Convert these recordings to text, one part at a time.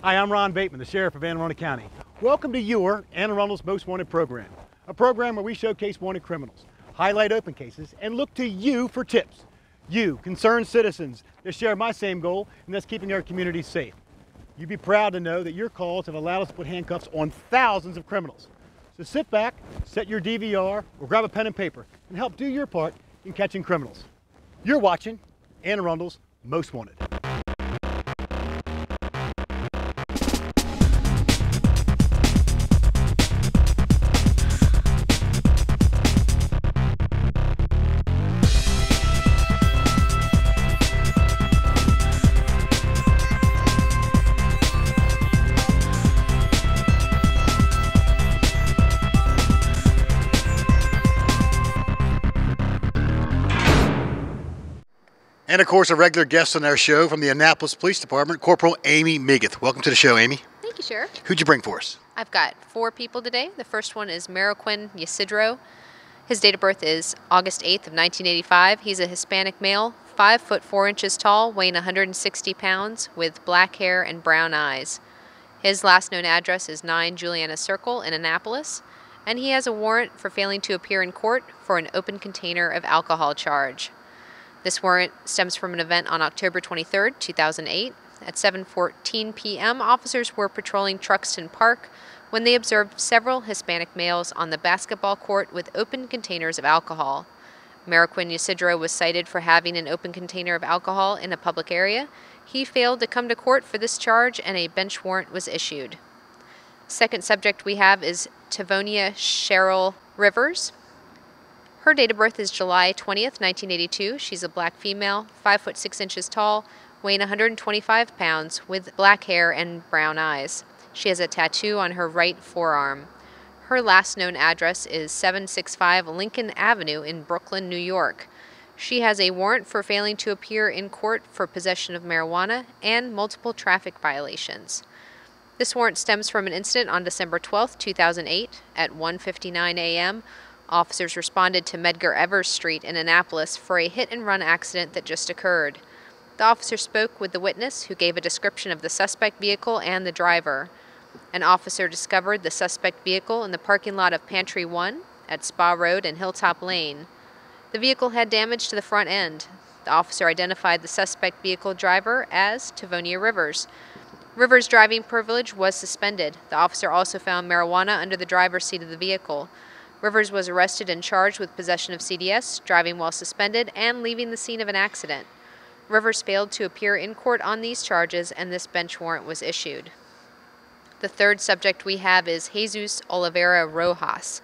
Hi, I'm Ron Bateman, the Sheriff of Anne Arundel County. Welcome to your Anne Arundel's Most Wanted program, a program where we showcase wanted criminals, highlight open cases, and look to you for tips. You, concerned citizens that share my same goal, and that's keeping our communities safe. You'd be proud to know that your calls have allowed us to put handcuffs on thousands of criminals. So sit back, set your DVR, or grab a pen and paper, and help do your part in catching criminals. You're watching Anne Arundel's Most Wanted. And of course, a regular guest on our show from the Annapolis Police Department, Corporal Amy Megath. Welcome to the show, Amy. Thank you, Sheriff. Who'd you bring for us? I've got 4 people today. The first one is Maroquin Ysidro. His date of birth is August 8th of 1985. He's a Hispanic male, 5 foot 4 inches tall, weighing 160 pounds, with black hair and brown eyes. His last known address is 9 Juliana Circle in Annapolis, and he has a warrant for failing to appear in court for an open container of alcohol charge. This warrant stems from an event on October 23, 2008. At 7:14 p.m., officers were patrolling Truxton Park when they observed several Hispanic males on the basketball court with open containers of alcohol. Maroquin Ysidro was cited for having an open container of alcohol in a public area. He failed to come to court for this charge, and a bench warrant was issued. Second subject we have is Tavonia Cheryl Rivers. Her date of birth is July 20th, 1982. She's a black female, 5 foot 6 inches tall, weighing 125 pounds, with black hair and brown eyes. She has a tattoo on her right forearm. Her last known address is 765 Lincoln Avenue in Brooklyn, New York. She has a warrant for failing to appear in court for possession of marijuana and multiple traffic violations. This warrant stems from an incident on December 12th, 2008 at 1:59 a.m. Officers responded to Medgar Evers Street in Annapolis for a hit-and-run accident that just occurred. The officer spoke with the witness, who gave a description of the suspect vehicle and the driver. An officer discovered the suspect vehicle in the parking lot of Pantry 1 at Spa Road and Hilltop Lane. The vehicle had damage to the front end. The officer identified the suspect vehicle driver as Tavonia Rivers. Rivers' driving privilege was suspended. The officer also found marijuana under the driver's seat of the vehicle. Rivers was arrested and charged with possession of CDS, driving while suspended, and leaving the scene of an accident. Rivers failed to appear in court on these charges, and this bench warrant was issued. The third subject we have is Jesus Oliveira Rojas.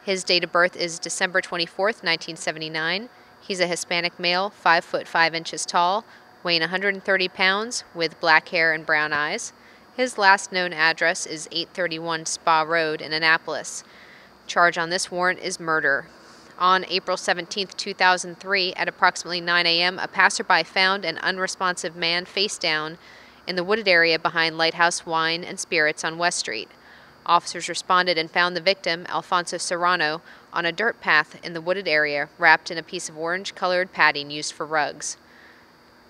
His date of birth is December 24th, 1979. He's a Hispanic male, 5 foot 5 inches tall, weighing 130 pounds, with black hair and brown eyes. His last known address is 831 Spa Road in Annapolis. Charge on this warrant is murder. On April 17, 2003, at approximately 9 a.m., a passerby found an unresponsive man face down in the wooded area behind Lighthouse Wine and Spirits on West Street. Officers responded and found the victim, Alfonso Serrano, on a dirt path in the wooded area, wrapped in a piece of orange-colored padding used for rugs.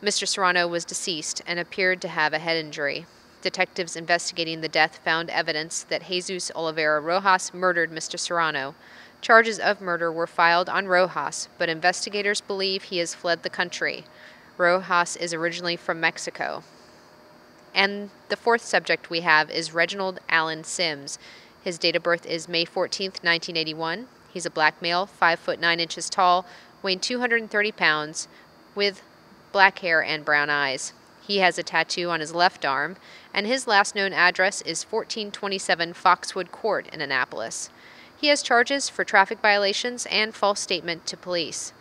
Mr. Serrano was deceased and appeared to have a head injury. Detectives investigating the death found evidence that Jesus Oliveira Rojas murdered Mr. Serrano. Charges of murder were filed on Rojas, but investigators believe he has fled the country. Rojas is originally from Mexico. And the fourth subject we have is Reginald Allen Sims. His date of birth is May 14th, 1981. He's a black male, 5 foot 9 inches tall, weighing 230 pounds, with black hair and brown eyes. He has a tattoo on his left arm, and his last known address is 1427 Foxwood Court in Annapolis. He has charges for traffic violations and false statement to police.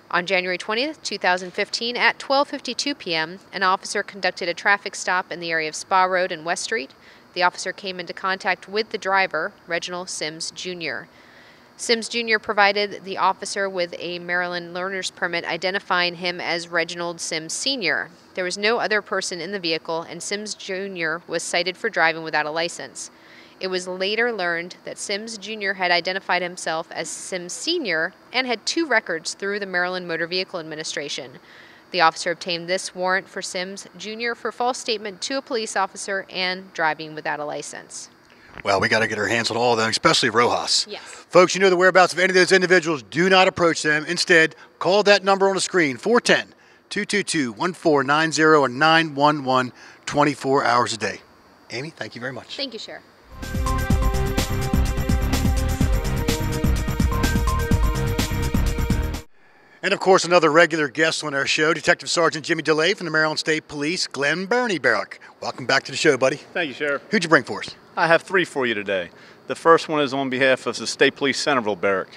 On January 20th, 2015, at 12:52 p.m., an officer conducted a traffic stop in the area of Spa Road and West Street. The officer came into contact with the driver, Reginald Sims, Jr. Sims Jr. provided the officer with a Maryland learner's permit identifying him as Reginald Sims Sr. There was no other person in the vehicle, and Sims Jr. was cited for driving without a license. It was later learned that Sims Jr. had identified himself as Sims Sr. and had 2 records through the Maryland Motor Vehicle Administration. The officer obtained this warrant for Sims Jr. for false statement to a police officer and driving without a license. Well, we got to get our hands on all of them, especially Rojas. Yes. Folks, you know the whereabouts of any of those individuals. Do not approach them. Instead, call that number on the screen, 410-222-1490 or 911 24 hours a day. Amy, thank you very much. Thank you, Sheriff. And of course, another regular guest on our show, Detective Sergeant Jimmy DeLay from the Maryland State Police, Glen Burnie Barrack. Welcome back to the show, buddy. Thank you, Sheriff. Who'd you bring for us? I have three for you today. The first one is on behalf of the State Police Centerville Barrack.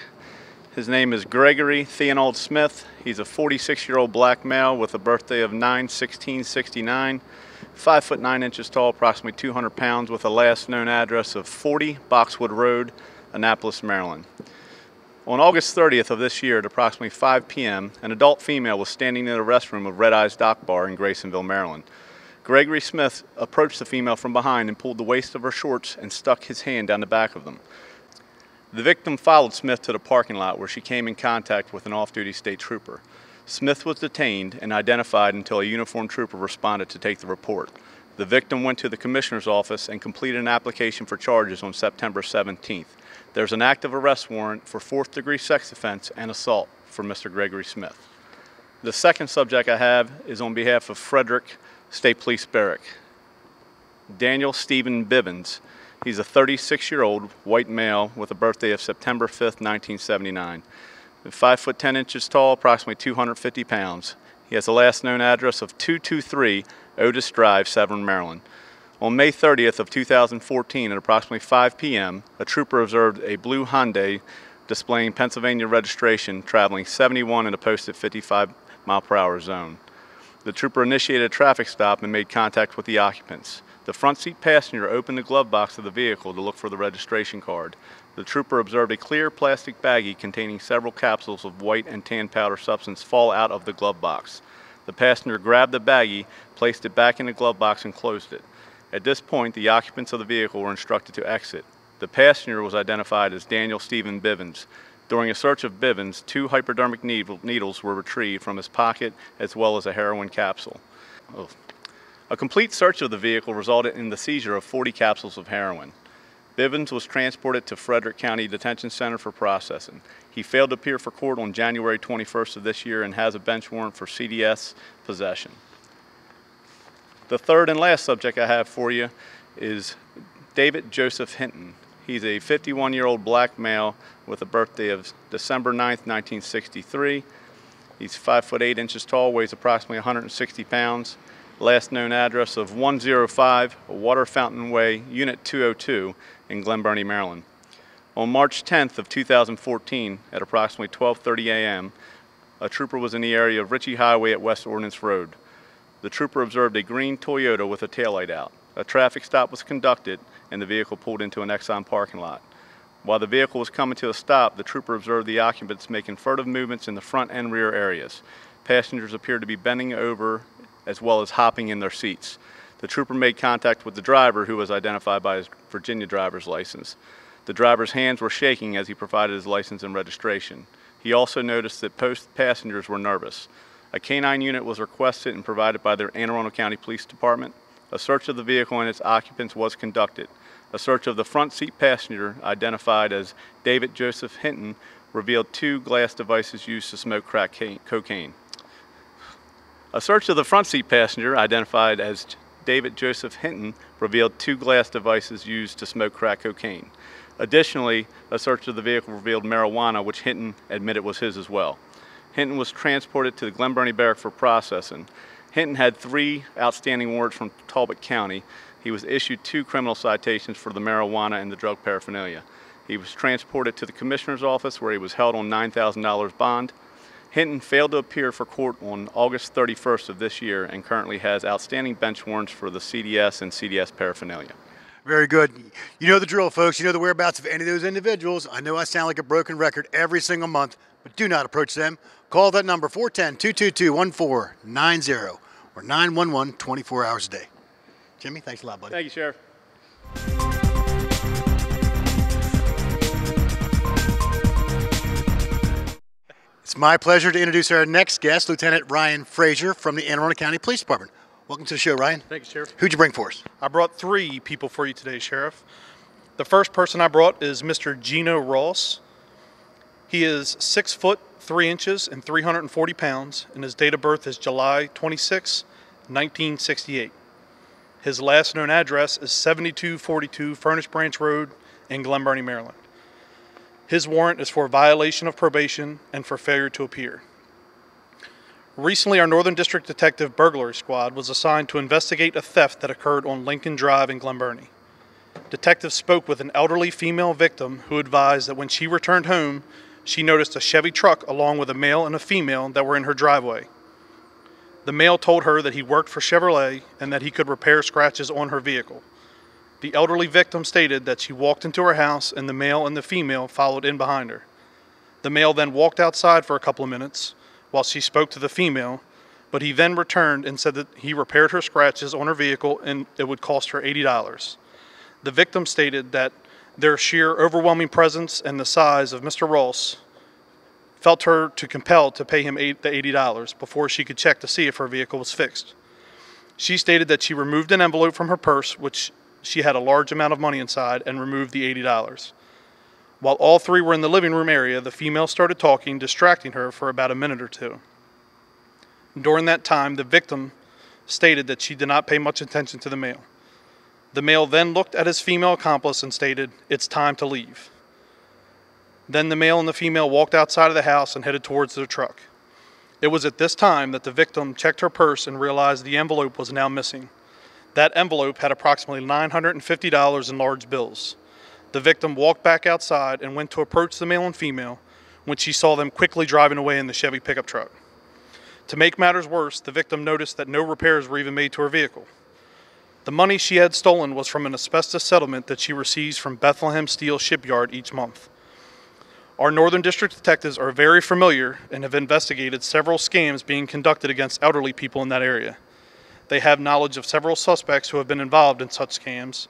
His name is Gregory Theonald Smith. He's a 46-year-old black male with a birthday of 9/16/69, 5 foot 9 inches tall, approximately 200 pounds, with a last known address of 40 Boxwood Road, Annapolis, Maryland. On August 30th of this year at approximately 5 p.m., an adult female was standing in the restroom of Red Eye's Dock Bar in Graysonville, Maryland. Gregory Smith approached the female from behind and pulled the waist of her shorts and stuck his hand down the back of them. The victim followed Smith to the parking lot where she came in contact with an off-duty state trooper. Smith was detained and identified until a uniformed trooper responded to take the report. The victim went to the commissioner's office and completed an application for charges on September 17th. There's an active arrest warrant for 4th-degree sex offense and assault for Mr. Gregory Smith. The second subject I have is on behalf of Frederick State Police Barrack. Daniel Stephen Bivens. He's a 36-year-old white male with a birthday of September 5th, 1979. 5 foot 10 inches tall, approximately 250 pounds. He has a last known address of 223 Otis Drive, Severn, Maryland. On May 30th of 2014 at approximately 5 p.m., a trooper observed a blue Hyundai displaying Pennsylvania registration traveling 71 in a posted 55-mile-per-hour zone. The trooper initiated a traffic stop and made contact with the occupants. The front seat passenger opened the glove box of the vehicle to look for the registration card. The trooper observed a clear plastic baggie containing several capsules of white and tan powder substance fall out of the glove box. The passenger grabbed the baggie, placed it back in the glove box, and closed it. At this point, the occupants of the vehicle were instructed to exit. The passenger was identified as Daniel Stephen Bivens. During a search of Bivens, 2 hypodermic needles were retrieved from his pocket, as well as a heroin capsule. A complete search of the vehicle resulted in the seizure of 40 capsules of heroin. Bivens was transported to Frederick County Detention Center for processing. He failed to appear for court on January 21st of this year and has a bench warrant for CDS possession. The third and last subject I have for you is David Joseph Hinton. He's a 51-year-old black male with a birthday of December 9th, 1963. He's 5 foot 8 inches tall, weighs approximately 160 pounds. Last known address of 105 Water Fountain Way, Unit 202 in Glen Burnie, Maryland. On March 10th of 2014 at approximately 12:30 a.m., a trooper was in the area of Ritchie Highway at West Ordnance Road. The trooper observed a green Toyota with a taillight out. A traffic stop was conducted and the vehicle pulled into an Exxon parking lot. While the vehicle was coming to a stop, the trooper observed the occupants making furtive movements in the front and rear areas. Passengers appeared to be bending over as well as hopping in their seats. The trooper made contact with the driver, who was identified by his Virginia driver's license. The driver's hands were shaking as he provided his license and registration. He also noticed that passengers were nervous. A canine unit was requested and provided by the Anne Arundel County Police Department. A search of the vehicle and its occupants was conducted. A search of the front seat passenger, identified as David Joseph Hinton, revealed 2 glass devices used to smoke crack cocaine. A search of the front seat passenger, identified as David Joseph Hinton, revealed 2 glass devices used to smoke crack cocaine. Additionally, a search of the vehicle revealed marijuana, which Hinton admitted was his as well. Hinton was transported to the Glen Burnie Barrack for processing. Hinton had 3 outstanding warrants from Talbot County. He was issued 2 criminal citations for the marijuana and the drug paraphernalia. He was transported to the commissioner's office where he was held on $9,000 bond. Hinton failed to appear for court on August 31st of this year and currently has outstanding bench warrants for the CDS and CDS paraphernalia. Very good. You know the drill, folks. You know the whereabouts of any of those individuals. I know I sound like a broken record every single month, but do not approach them. Call that number, 410-222-1490 or 911 24 hours a day. Jimmy, thanks a lot, buddy. Thank you, Sheriff. It's my pleasure to introduce our next guest, Lieutenant Ryan Frazier from the Anne Arundel County Police Department. Welcome to the show, Ryan. Thank you, Sheriff. Who'd you bring for us? I brought 3 people for you today, Sheriff. The first person I brought is Mr. Gino Ross. He is 6 foot 3 inches and 340 pounds, and his date of birth is July 26, 1968. His last known address is 7242 Furnace Branch Road in Glen Burnie, Maryland. His warrant is for violation of probation and for failure to appear. Recently, our Northern District Detective Burglary Squad was assigned to investigate a theft that occurred on Lincoln Drive in Glen Burnie. Detectives spoke with an elderly female victim who advised that when she returned home, she noticed a Chevy truck along with a male and a female that were in her driveway. The male told her that he worked for Chevrolet and that he could repair scratches on her vehicle. The elderly victim stated that she walked into her house and the male and the female followed in behind her. The male then walked outside for a couple of minutes while she spoke to the female, but he then returned and said that he repaired her scratches on her vehicle and it would cost her $80. The victim stated that their sheer overwhelming presence and the size of Mr. Ross felt her to compel to pay him the $80 before she could check to see if her vehicle was fixed. She stated that she removed an envelope from her purse, which she had a large amount of money inside, and removed the $80. While all 3 were in the living room area, the female started talking, distracting her for about a minute or 2. During that time, the victim stated that she did not pay much attention to the male. The male then looked at his female accomplice and stated, "It's time to leave." Then the male and the female walked outside of the house and headed towards their truck. It was at this time that the victim checked her purse and realized the envelope was now missing. That envelope had approximately $950 in large bills. The victim walked back outside and went to approach the male and female when she saw them quickly driving away in the Chevy pickup truck. To make matters worse, the victim noticed that no repairs were even made to her vehicle. The money she had stolen was from an asbestos settlement that she receives from Bethlehem Steel Shipyard each month. Our Northern District detectives are very familiar and have investigated several scams being conducted against elderly people in that area. They have knowledge of several suspects who have been involved in such scams,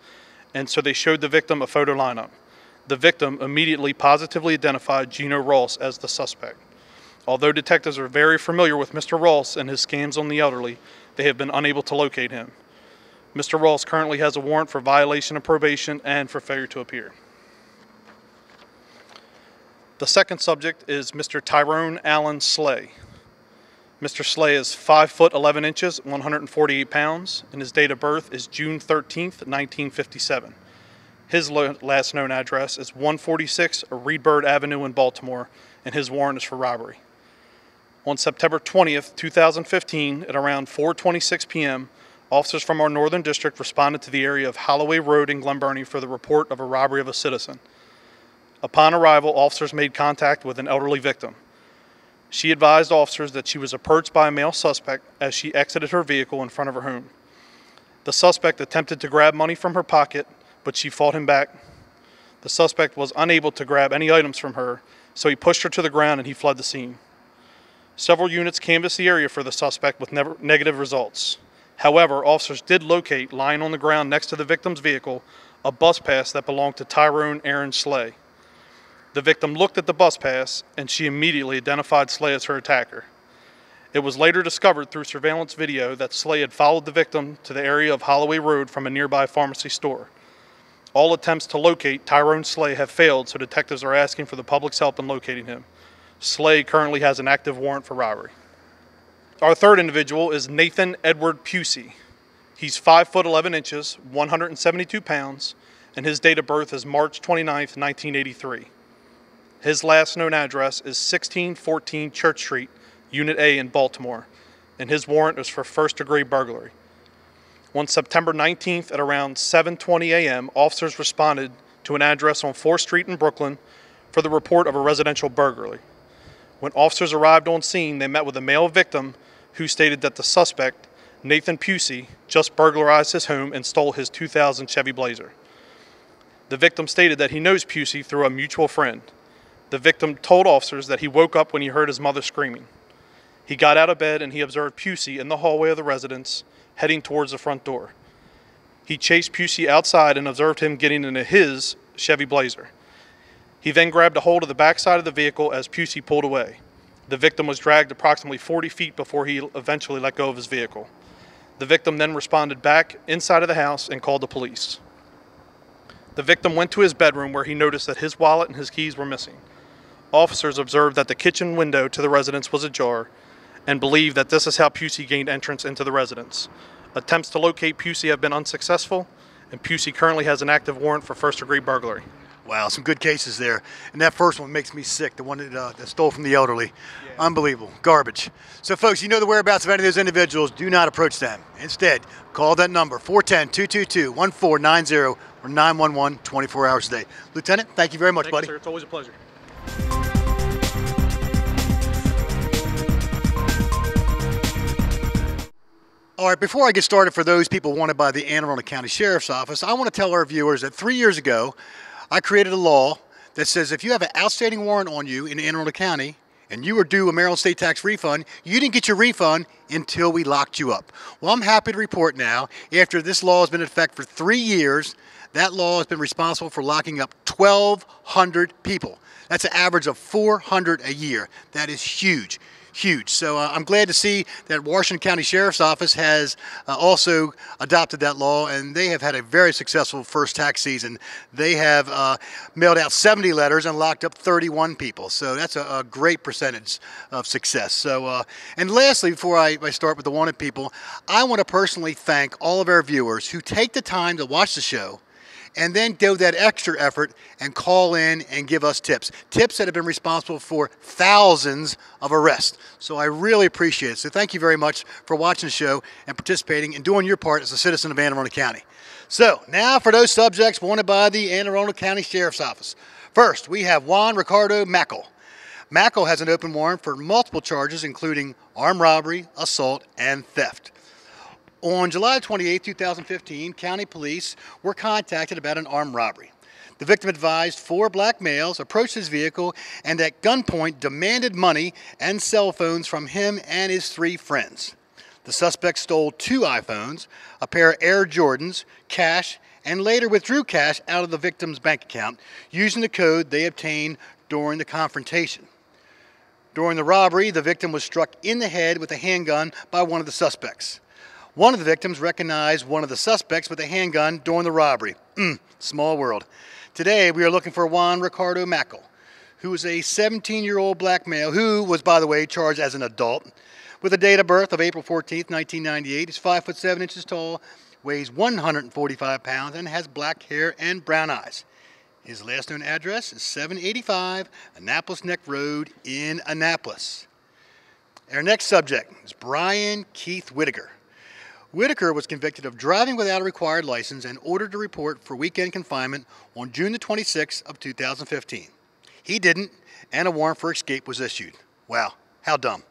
and so they showed the victim a photo lineup. The victim immediately positively identified Gino Ross as the suspect. Although detectives are very familiar with Mr. Ross and his scams on the elderly, they have been unable to locate him. Mr. Ross currently has a warrant for violation of probation and for failure to appear. The second subject is Mr. Tyrone Allen Slay. Mr. Slay is 5 foot 11 inches, 148 pounds, and his date of birth is June 13th, 1957. His last known address is 146 Reedbird Avenue in Baltimore, and his warrant is for robbery. On September 20th, 2015, at around 4:26 p.m., officers from our Northern District responded to the area of Holloway Road in Glen Burnie for the report of a robbery of a citizen. Upon arrival, officers made contact with an elderly victim. She advised officers that she was approached by a male suspect as she exited her vehicle in front of her home. The suspect attempted to grab money from her pocket, but she fought him back. The suspect was unable to grab any items from her, so he pushed her to the ground and he fled the scene. Several units canvassed the area for the suspect with negative results. However, officers did locate, lying on the ground next to the victim's vehicle, a bus pass that belonged to Tyrone Aaron Slay. The victim looked at the bus pass, and she immediately identified Slay as her attacker. It was later discovered through surveillance video that Slay had followed the victim to the area of Holloway Road from a nearby pharmacy store. All attempts to locate Tyrone Slay have failed, so detectives are asking for the public's help in locating him. Slay currently has an active warrant for robbery. Our third individual is Nathan Edward Pusey. He's 5 foot 11 inches, 172 pounds, and his date of birth is March 29th, 1983. His last known address is 1614 Church Street, Unit A in Baltimore, and his warrant is for first-degree burglary. On September 19th at around 7:20 a.m., officers responded to an address on 4th Street in Brooklyn for the report of a residential burglary. When officers arrived on scene, they met with a male victim who stated that the suspect, Nathan Pusey, just burglarized his home and stole his 2000 Chevy Blazer. The victim stated that he knows Pusey through a mutual friend. The victim told officers that he woke up when he heard his mother screaming. He got out of bed and he observed Pusey in the hallway of the residence, heading towards the front door. He chased Pusey outside and observed him getting into his Chevy Blazer. He then grabbed a hold of the backside of the vehicle as Pusey pulled away. The victim was dragged approximately 40 feet before he eventually let go of his vehicle. The victim then responded back inside of the house and called the police. The victim went to his bedroom where he noticed that his wallet and his keys were missing. Officers observed that the kitchen window to the residence was ajar and believe that this is how Pusey gained entrance into the residence. Attempts to locate Pusey have been unsuccessful, and Pusey currently has an active warrant for first-degree burglary. Wow, some good cases there. And that first one makes me sick, the one that stole from the elderly. Yeah. Unbelievable. Garbage. So, folks, you know the whereabouts of any of those individuals. Do not approach them. Instead, call that number, 410-222-1490 or 911 24 hours a day. Lieutenant, thank you very much, buddy. Thank you, sir. It's always a pleasure. All right, before I get started, for those people wanted by the Anne Arundel County Sheriff's Office, I want to tell our viewers that 3 years ago, I created a law that says if you have an outstanding warrant on you in Anne Arundel County and you were due a Maryland state tax refund, you didn't get your refund until we locked you up. Well, I'm happy to report now, after this law has been in effect for 3 years, that law has been responsible for locking up 1,200 people. That's an average of 400 a year. That is huge. Huge. So I'm glad to see that Washington County Sheriff's Office has also adopted that law, and they have had a very successful first tax season. They have mailed out 70 letters and locked up 31 people. So that's a great percentage of success. So, and lastly, before I start with the wanted people, I want to personally thank all of our viewers who take the time to watch the show and then do that extra effort and call in and give us tips. Tips that have been responsible for thousands of arrests. So I really appreciate it. So thank you very much for watching the show and participating and doing your part as a citizen of Anne Arundel County. So now for those subjects wanted by the Anne Arundel County Sheriff's Office. First, we have Juan Ricardo Mackle. Mackle has an open warrant for multiple charges, including armed robbery, assault, and theft. On July 28, 2015, county police were contacted about an armed robbery. The victim advised 4 black males approached his vehicle and at gunpoint demanded money and cell phones from him and his 3 friends. The suspect stole 2 iPhones, a pair of Air Jordans, cash, and later withdrew cash out of the victim's bank account using the code they obtained during the confrontation. During the robbery, the victim was struck in the head with a handgun by one of the suspects. One of the victims recognized one of the suspects with a handgun during the robbery. Small world. Today, we are looking for Juan Ricardo Mackle, who is a 17-year-old black male who was, by the way, charged as an adult. With a date of birth of April 14, 1998, he's 5 foot 7 inches tall, weighs 145 pounds, and has black hair and brown eyes. His last known address is 785 Annapolis Neck Road in Annapolis. Our next subject is Brian Keith Whitaker. Whitaker was convicted of driving without a required license and ordered to report for weekend confinement on June the 26th of 2015. He didn't, and a warrant for escape was issued. Wow, how dumb.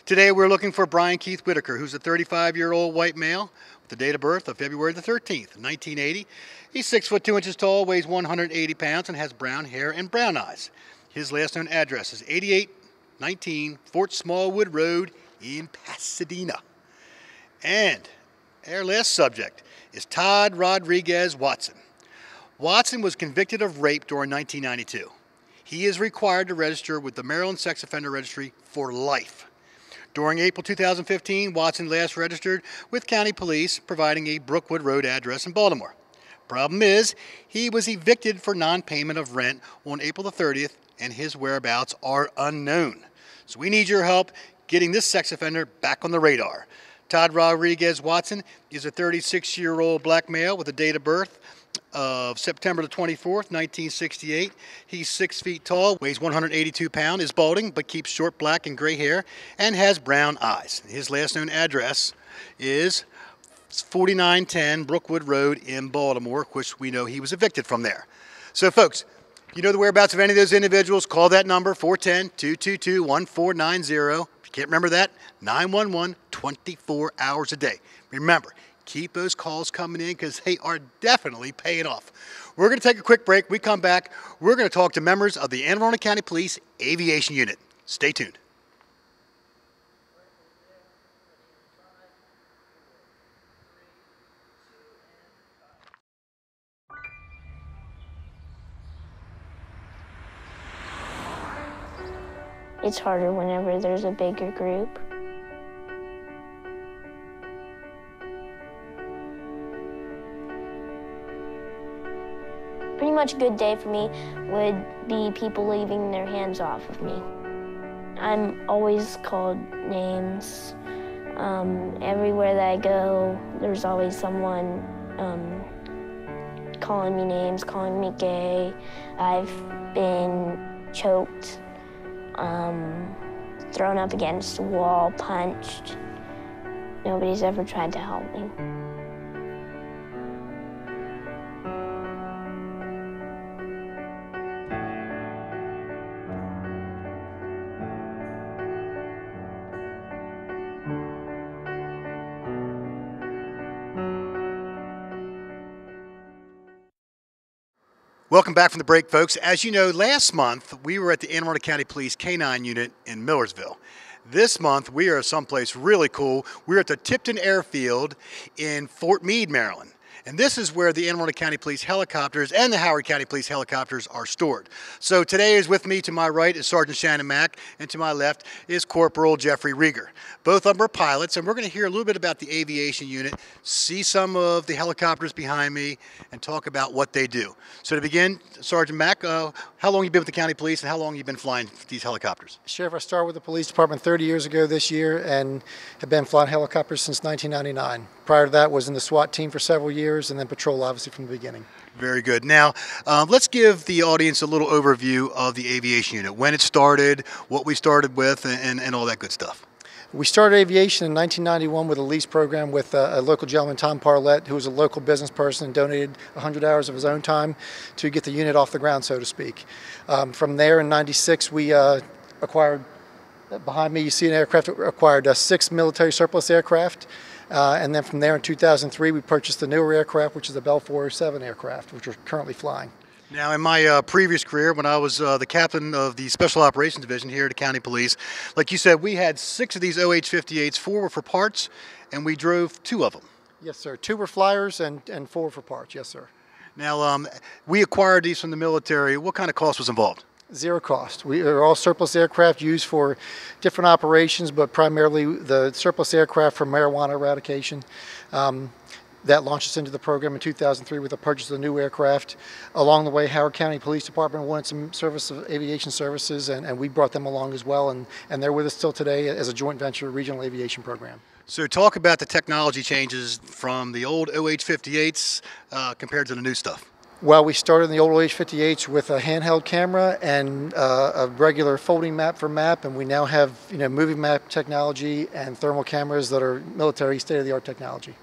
Today we're looking for Brian Keith Whitaker, who's a 35-year-old white male with the date of birth of February the 13th, 1980. He's 6 foot 2 inches tall, weighs 180 pounds, and has brown hair and brown eyes. His last known address is 8819 Fort Smallwood Road in Pasadena. And our last subject is Todd Rodriguez Watson. Watson was convicted of rape during 1992. He is required to register with the Maryland Sex Offender Registry for life. During April 2015, Watson last registered with county police, providing a Brookwood Road address in Baltimore. Problem is, he was evicted for non-payment of rent on April the 30th, and his whereabouts are unknown. So we need your help getting this sex offender back on the radar. Todd Rodriguez Watson is a 36-year-old black male with a date of birth of September the 24th, 1968. He's 6 feet tall, weighs 182 pounds, is balding, but keeps short black and gray hair, and has brown eyes. His last known address is 4910 Brookwood Road in Baltimore, which we know he was evicted from there. So, folks, if you know the whereabouts of any of those individuals, call that number, 410-222-1490. Can't remember that? 911, 24 hours a day. Remember, keep those calls coming in because they are definitely paying off. We're going to take a quick break. We come back, we're going to talk to members of the Anne Arundel County Police Aviation Unit. Stay tuned. it's harder whenever there's a bigger group. Pretty much a good day for me would be people leaving their hands off of me. I'm always called names. Everywhere that I go, there's always someone calling me names, calling me gay. I've been choked, thrown up against a wall, punched. Nobody's ever tried to help me. Welcome back from the break, folks. As you know, last month we were at the Anne Arundel County Police K-9 unit in Millersville. This month we are someplace really cool. We're at the Tipton Airfield in Fort Meade, Maryland. And this is where the Anne Arundel County Police helicopters and the Howard County Police helicopters are stored. So today is with me, to my right is Sergeant Shannon Mack, and to my left is Corporal Jeffrey Reger. Both of them are pilots, and we're going to hear a little bit about the aviation unit, see some of the helicopters behind me, and talk about what they do. So to begin, Sergeant Mack, how long have you been with the county police, and how long have you been flying these helicopters? Sheriff, I started with the police department 30 years ago this year and have been flying helicopters since 1999. Prior to that was in the SWAT team for several years and then patrol obviously from the beginning. Very good. Now, let's give the audience a little overview of the aviation unit, when it started, what we started with, and all that good stuff. We started aviation in 1991 with a lease program with a local gentleman, Tom Parlett, who was a local business person and donated 100 hours of his own time to get the unit off the ground, so to speak. From there in 96, we acquired, behind me you see an aircraft, acquired 6 military surplus aircraft. And then from there in 2003, we purchased the newer aircraft, which is the Bell 407 aircraft, which we're currently flying. Now, in my previous career, when I was the captain of the Special Operations Division here at the County Police, like you said, we had 6 of these OH-58s, 4 were for parts, and we drove 2 of them. Yes, sir. 2 were flyers and 4 for parts. Yes, sir. Now, we acquired these from the military. What kind of cost was involved? Zero cost. We are all surplus aircraft used for different operations, but primarily the surplus aircraft for marijuana eradication. That launched us into the program in 2003 with the purchase of the new aircraft. Along the way, Howard County Police Department wanted some service of aviation services, and we brought them along as well, and they're with us still today as a joint venture regional aviation program. So talk about the technology changes from the old OH-58s compared to the new stuff. Well, we started in the old OH-58s with a handheld camera and a regular folding map for map, and we now have moving map technology and thermal cameras that are military state-of-the-art technology.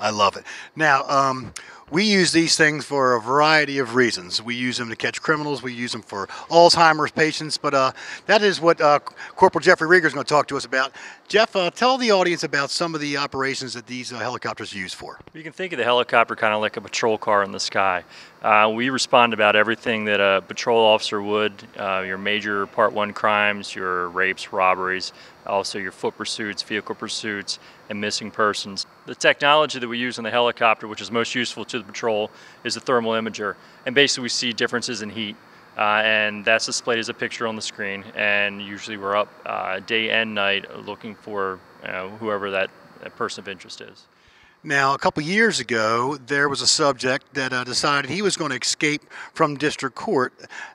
I love it. Now, we use these things for a variety of reasons. We use them to catch criminals. We use them for Alzheimer's patients. But that is what Corporal Jeffrey Reger is going to talk to us about. Jeff, tell the audience about some of the operations that these helicopters are used for. You can think of the helicopter kind of like a patrol car in the sky. We respond about everything that a patrol officer would, your major Part 1 crimes, your rapes, robberies, also your foot pursuits, vehicle pursuits, and missing persons. The technology that we use in the helicopter, which is most useful to the patrol, is a thermal imager. And basically we see differences in heat. And that's displayed as a picture on the screen. And usually we're up day and night looking for whoever that person of interest is. Now, a couple years ago, there was a subject that decided he was going to escape from district court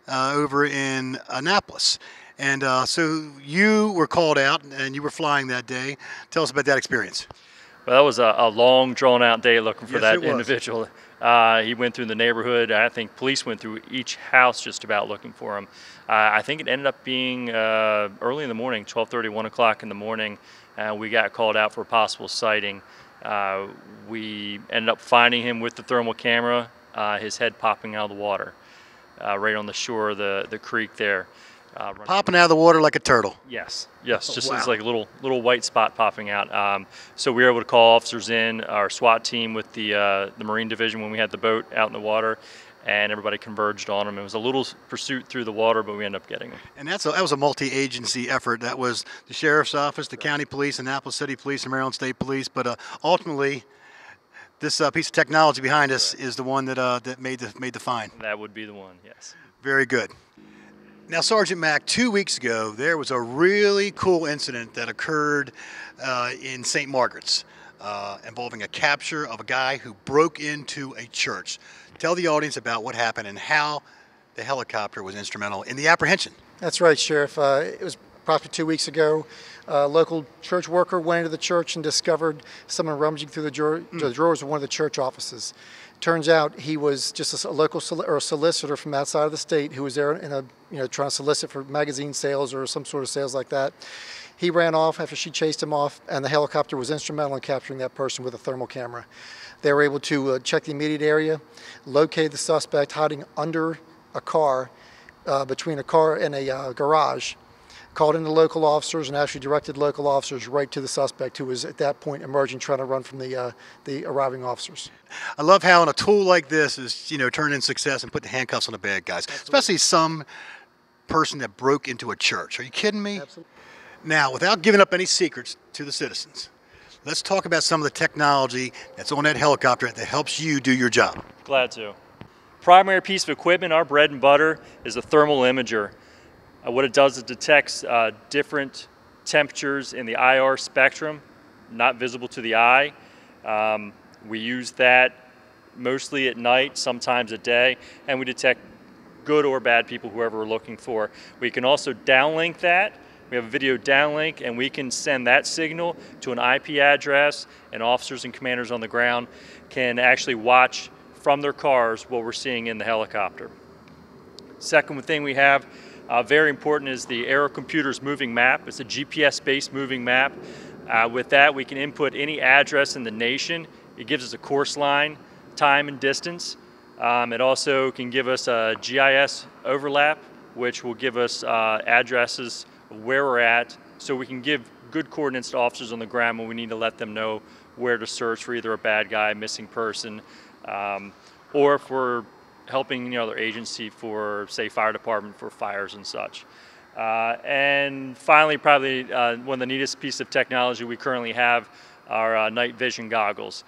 over in Annapolis. And so you were called out and you were flying that day. Tell us about that experience. Well, that was a long, drawn-out day looking for that it was. individual. He went through the neighborhood. I think police went through each house just about looking for him. I think it ended up being early in the morning, 12:30, 1 o'clock in the morning. We got called out for a possible sighting. We ended up finding him with the thermal camera, his head popping out of the water, right on the shore of the creek there. Popping out of the water like a turtle. Yes, yes, just wow. as like a little white spot popping out. So we were able to call officers in, our SWAT team with the Marine Division when we had the boat out in the water, and everybody converged on him. It was a little pursuit through the water, but we ended up getting him. And that was a multi-agency effort. That was the Sheriff's Office, the County Police, Annapolis City Police, and Maryland State Police. But ultimately, this piece of technology behind us is the one that made the find. That would be the one, yes. Very good. Now, Sergeant Mack, 2 weeks ago, there was a really cool incident that occurred in St. Margaret's involving a capture of a guy who broke into a church. Tell the audience about what happened and how the helicopter was instrumental in the apprehension. That's right, Sheriff. It was approximately 2 weeks ago. A local church worker went into the church and discovered someone rummaging through the drawers of one of the church offices. Turns out he was just a local solicitor from outside of the state who was there in trying to solicit for magazine sales or some sort of sales like that. He ran off after she chased him off, and the helicopter was instrumental in capturing that person with a thermal camera. They were able to check the immediate area, locate the suspect hiding under a car, between a car and a garage, called in the local officers and actually directed local officers right to the suspect, who was at that point emerging, trying to run from the arriving officers. I love how a tool like this is, turned in success and put the handcuffs on the bad guys, especially some person that broke into a church. Are you kidding me? Absolutely. Now, without giving up any secrets to the citizens, let's talk about some of the technology that's on that helicopter that helps you do your job. Glad to. Primary piece of equipment, our bread and butter, is a thermal imager. What it does is detects different temperatures in the IR spectrum, not visible to the eye. We use that mostly at night, sometimes at day, and we detect good or bad people, whoever we're looking for. We can also downlink that. We have a video downlink, and we can send that signal to an IP address, and officers and commanders on the ground can actually watch from their cars what we're seeing in the helicopter. Second thing we have, very important, is the Aero Computer's moving map. It's a GPS-based moving map. With that, we can input any address in the nation. It gives us a course line, time and distance. It also can give us a GIS overlap, which will give us addresses of where we're at, so we can give good coordinates to officers on the ground when we need to let them know where to search for either a bad guy, missing person, or if we're helping other agency for, say, fire department for fires and such. And finally, probably one of the neatest pieces of technology we currently have are night vision goggles.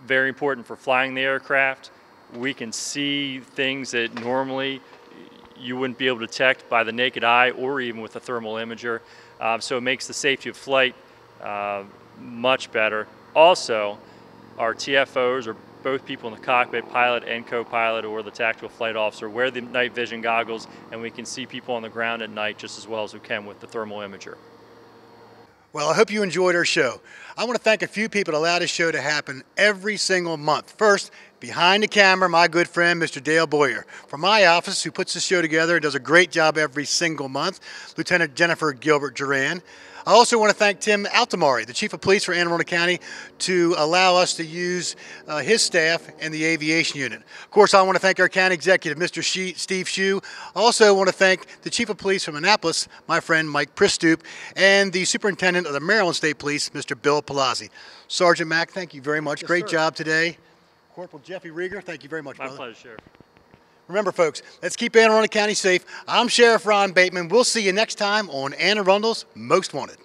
Very important for flying the aircraft. We can see things that normally you wouldn't be able to detect by the naked eye or even with a thermal imager. So it makes the safety of flight much better. Also, our TFOs, or both people in the cockpit, pilot and co-pilot, or the tactical flight officer, wear the night vision goggles, and we can see people on the ground at night just as well as we can with the thermal imager. Well, I hope you enjoyed our show. I want to thank a few people that allow this show to happen every single month. First, behind the camera, my good friend, Mr. Dale Boyer. From my office, who puts the show together and does a great job every single month, Lieutenant Jennifer Gilbert Duran. I also want to thank Tim Altamari, the Chief of Police for Anne Arundel County, to allow us to use his staff and the Aviation Unit. Of course, I want to thank our County Executive, Mr. Steve Shue. I also want to thank the Chief of Police from Annapolis, my friend Mike Pristoop, and the Superintendent of the Maryland State Police, Mr. Bill Palazzi. Sergeant Mack, thank you very much. Yes, Great sir. job today. Corporal Jeffrey Reger, thank you very much, My brother. pleasure, Sheriff. Remember, folks, let's keep Anne Arundel County safe. I'm Sheriff Ron Bateman. We'll see you next time on Anne Arundel's Most Wanted.